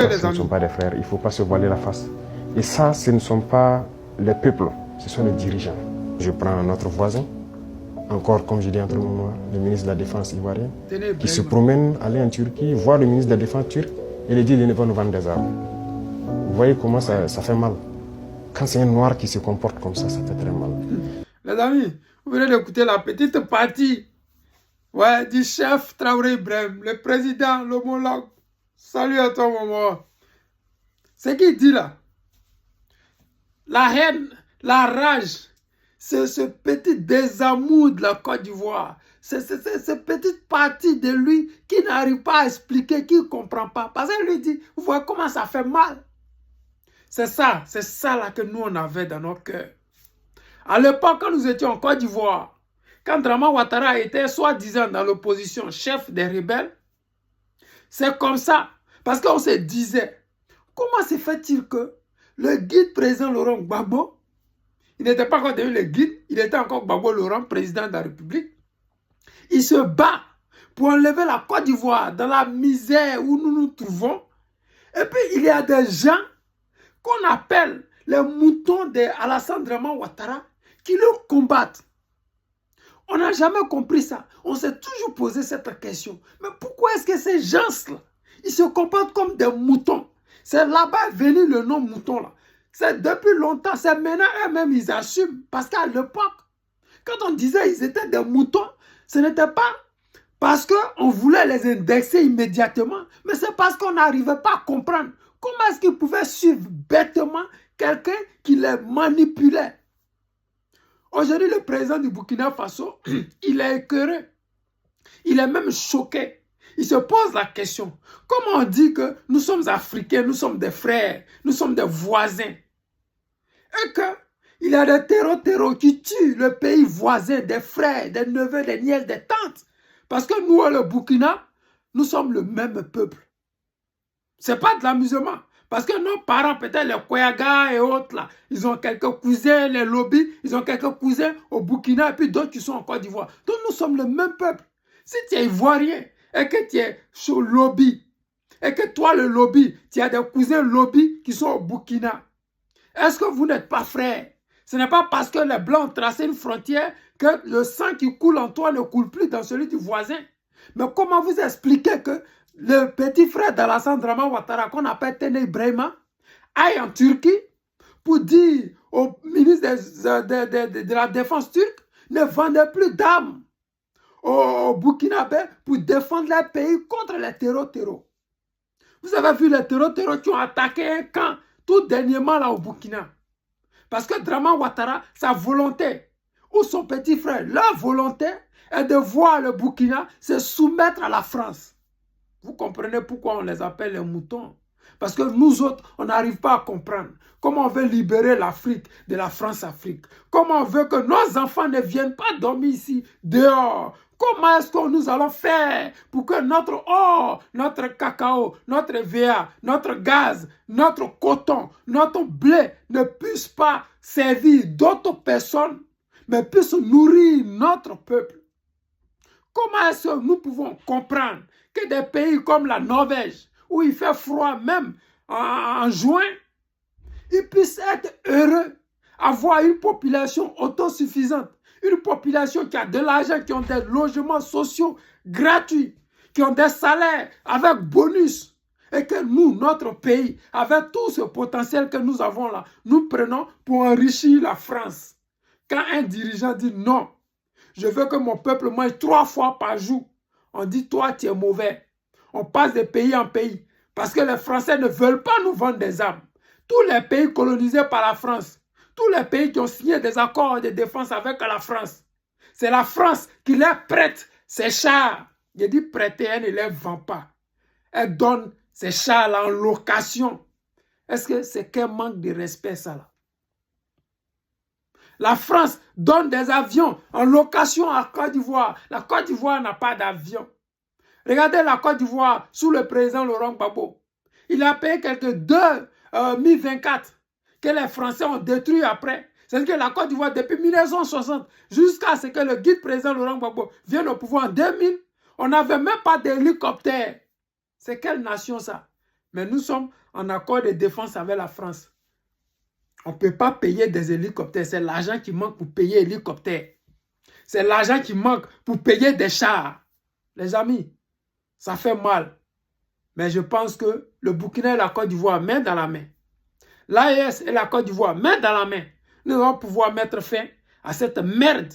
Ce ne sont pas des frères, il ne faut pas se voiler la face. Et ça, ce ne sont pas les peuples, ce sont les dirigeants. Je prends notre voisin, encore comme je dis entre moi, le ministre de la Défense ivoirien, qui se promène, aller en Turquie, voir le ministre de la Défense turc et lui dit qu'il ne va nous vendre des armes. Vous voyez comment ça fait mal. Quand c'est un noir qui se comporte comme ça fait très mal. Les amis, vous venez d'écouter la petite partie du chef Traoré Ibrahim, le président, l'homologue. Salut à toi, maman. Ce qu'il dit là, la haine, la rage, c'est ce petit désamour de la Côte d'Ivoire. C'est cette petite partie de lui qui n'arrive pas à expliquer, qui ne comprend pas. Parce qu'il lui dit, vous voyez comment ça fait mal. C'est ça là que nous on avait dans nos cœurs. À l'époque, quand nous étions en Côte d'Ivoire, quand Draman Ouattara était soi-disant dans l'opposition, chef des rebelles, c'est comme ça. Parce qu'on se disait, comment se fait-il que le guide président Laurent Gbagbo, il n'était pas encore devenu le guide, il était encore Gbagbo Laurent, président de la République, il se bat pour enlever la Côte d'Ivoire dans la misère où nous nous trouvons. Et puis il y a des gens qu'on appelle les moutons d'Alassane Draman Ouattara qui le combattent. On n'a jamais compris ça. On s'est toujours posé cette question. Mais pourquoi est-ce que ces gens-là, ils se comportent comme des moutons? C'est là-bas venu le nom mouton là. C'est depuis longtemps, c'est maintenant eux-mêmes ils assument. Parce qu'à l'époque, quand on disait qu'ils étaient des moutons, ce n'était pas parce qu'on voulait les indexer immédiatement, mais c'est parce qu'on n'arrivait pas à comprendre comment est-ce qu'ils pouvaient suivre bêtement quelqu'un qui les manipulait. Aujourd'hui, le président du Burkina Faso, il est écœuré. Il est même choqué. Il se pose la question. Comment on dit que nous sommes Africains, nous sommes des frères, nous sommes des voisins? Et qu'il y a des terreaux qui tuent le pays voisin, des frères, des neveux, des nièces, des tantes. Parce que nous, le Burkina, nous sommes le même peuple. Ce n'est pas de l'amusement. Parce que nos parents, peut-être les Koyaga et autres, là, ils ont quelques cousins, les lobbies, ils ont quelques cousins au Burkina et puis d'autres qui sont en Côte d'Ivoire. Donc nous sommes le même peuple. Si tu es ivoirien et que tu es sur lobby, et que toi, le lobby, tu as des cousins lobby qui sont au Burkina, est-ce que vous n'êtes pas frères? Ce n'est pas parce que les Blancs ont tracé une frontière que le sang qui coule en toi ne coule plus dans celui du voisin. Mais comment vous expliquez que le petit frère d'Alassane Draman Ouattara, qu'on appelle Tene Ibrahima, aille en Turquie pour dire au ministre de la Défense turque, ne vendez plus d'armes au Burkinabé pour défendre leur pays contre les terreaux. Vous avez vu les terreaux qui ont attaqué un camp tout dernièrement là au Burkina. Parce que Draman Ouattara, sa volonté, ou son petit frère, leur volonté est de voir le Burkina se soumettre à la France. Vous comprenez pourquoi on les appelle les moutons? Parce que nous autres, on n'arrive pas à comprendre comment on veut libérer l'Afrique de la France-Afrique. Comment on veut que nos enfants ne viennent pas dormir ici, dehors. Comment est-ce que nous allons faire pour que notre or, notre cacao, notre VA, notre gaz, notre coton, notre blé ne puisse pas servir d'autres personnes, mais puisse nourrir notre peuple? Comment est-ce que nous pouvons comprendre que des pays comme la Norvège, où il fait froid même en juin, ils puissent être heureux, avoir une population autosuffisante, une population qui a de l'argent, qui ont des logements sociaux gratuits, qui ont des salaires avec bonus, et que nous, notre pays, avec tout ce potentiel que nous avons là, nous prenons pour enrichir la France. Quand un dirigeant dit non, je veux que mon peuple mange 3 fois par jour, on dit toi tu es mauvais. On passe de pays en pays. Parce que les Français ne veulent pas nous vendre des armes. Tous les pays colonisés par la France, tous les pays qui ont signé des accords de défense avec la France, c'est la France qui leur prête ses chars. Je dis prêter, elle ne les vend pas. Elle donne ces chars-là en location. Est-ce que c'est qu'un manque de respect ça là? La France donne des avions en location à Côte d'Ivoire. La Côte d'Ivoire n'a pas d'avion. Regardez la Côte d'Ivoire sous le président Laurent Gbagbo. Il a payé quelques 2 Mi-24 que les Français ont détruit après. C'est-à-dire que la Côte d'Ivoire, depuis 1960, jusqu'à ce que le guide président Laurent Gbagbo vienne au pouvoir en 2000, on n'avait même pas d'hélicoptère. C'est quelle nation ça? Mais nous sommes en accord de défense avec la France. On ne peut pas payer des hélicoptères. C'est l'argent qui manque pour payer hélicoptères. C'est l'argent qui manque pour payer des chars. Les amis, ça fait mal. Mais je pense que le Burkina et la Côte d'Ivoire, main dans la main. L'AES et la Côte d'Ivoire, main dans la main. Nous allons pouvoir mettre fin à cette merde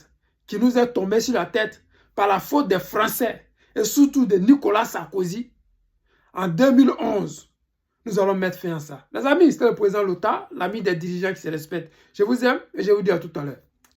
qui nous est tombée sur la tête par la faute des Français et surtout de Nicolas Sarkozy. En 2011, nous allons mettre fin à ça. Les amis, c'était le président Lota, l'ami des dirigeants qui se respectent. Je vous aime et je vous dis à tout à l'heure.